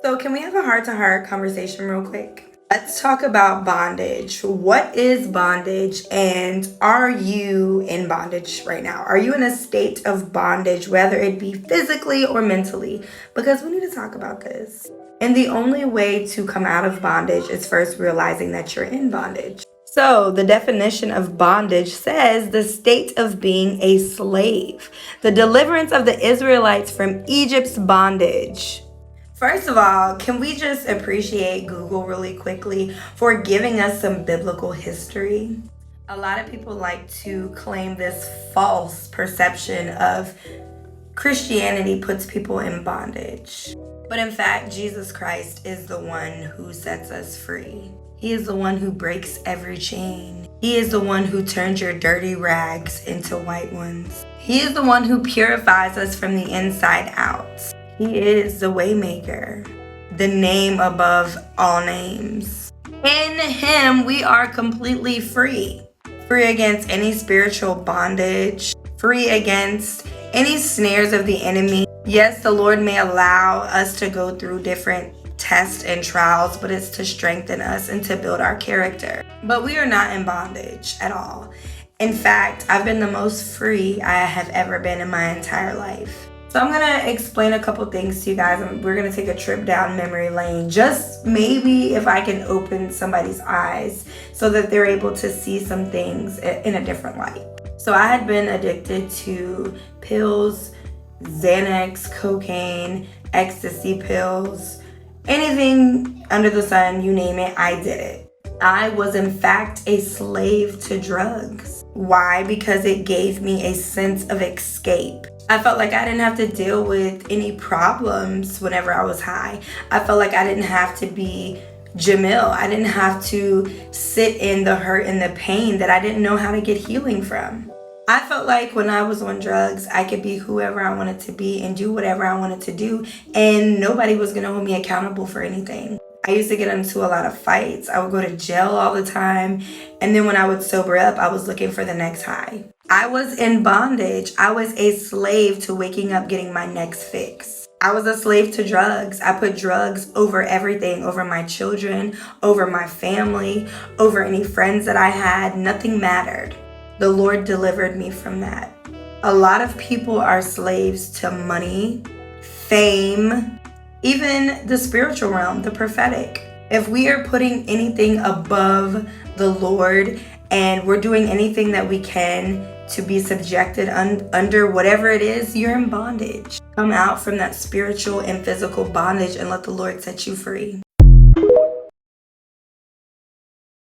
So, can we have a heart to heart conversation real quick? Let's talk about bondage. What is bondage, and are you in bondage right now? Are you in a state of bondage, whether it be physically or mentally? Because we need to talk about this. And the only way to come out of bondage is first realizing that you're in bondage. So, the definition of bondage says the state of being a slave, the deliverance of the Israelites from Egypt's bondage. First of all, can we just appreciate Google really quickly for giving us some biblical history? A lot of people like to claim this false perception of Christianity puts people in bondage. But in fact, Jesus Christ is the one who sets us free. He is the one who breaks every chain. He is the one who turns your dirty rags into white ones. He is the one who purifies us from the inside out. He is the waymaker, the name above all names. In him, we are completely free. Free against any spiritual bondage, free against any snares of the enemy. Yes, the Lord may allow us to go through different tests and trials, but it's to strengthen us and to build our character. But we are not in bondage at all. In fact, I've been the most free I have ever been in my entire life. So I'm going to explain a couple things to you guys, and we're going to take a trip down memory lane. Just maybe if I can open somebody's eyes so that they're able to see some things in a different light. So I had been addicted to pills, Xanax, cocaine, ecstasy pills, anything under the sun, you name it, I did it. I was in fact a slave to drugs. Why? Because it gave me a sense of escape. I felt like I didn't have to deal with any problems whenever I was high. I felt like I didn't have to be Jamil. I didn't have to sit in the hurt and the pain that I didn't know how to get healing from. I felt like when I was on drugs, I could be whoever I wanted to be and do whatever I wanted to do, and nobody was going to hold me accountable for anything. I used to get into a lot of fights. I would go to jail all the time, and then when I would sober up, I was looking for the next high. I was in bondage. I was a slave to waking up getting my next fix. I was a slave to drugs. I put drugs over everything, over my children, over my family, over any friends that I had. Nothing mattered. The Lord delivered me from that. A lot of people are slaves to money, fame, even the spiritual realm, the prophetic. If we are putting anything above the Lord and we're doing anything that we can to be subjected under whatever it is, you're in bondage. Come out from that spiritual and physical bondage and let the Lord set you free.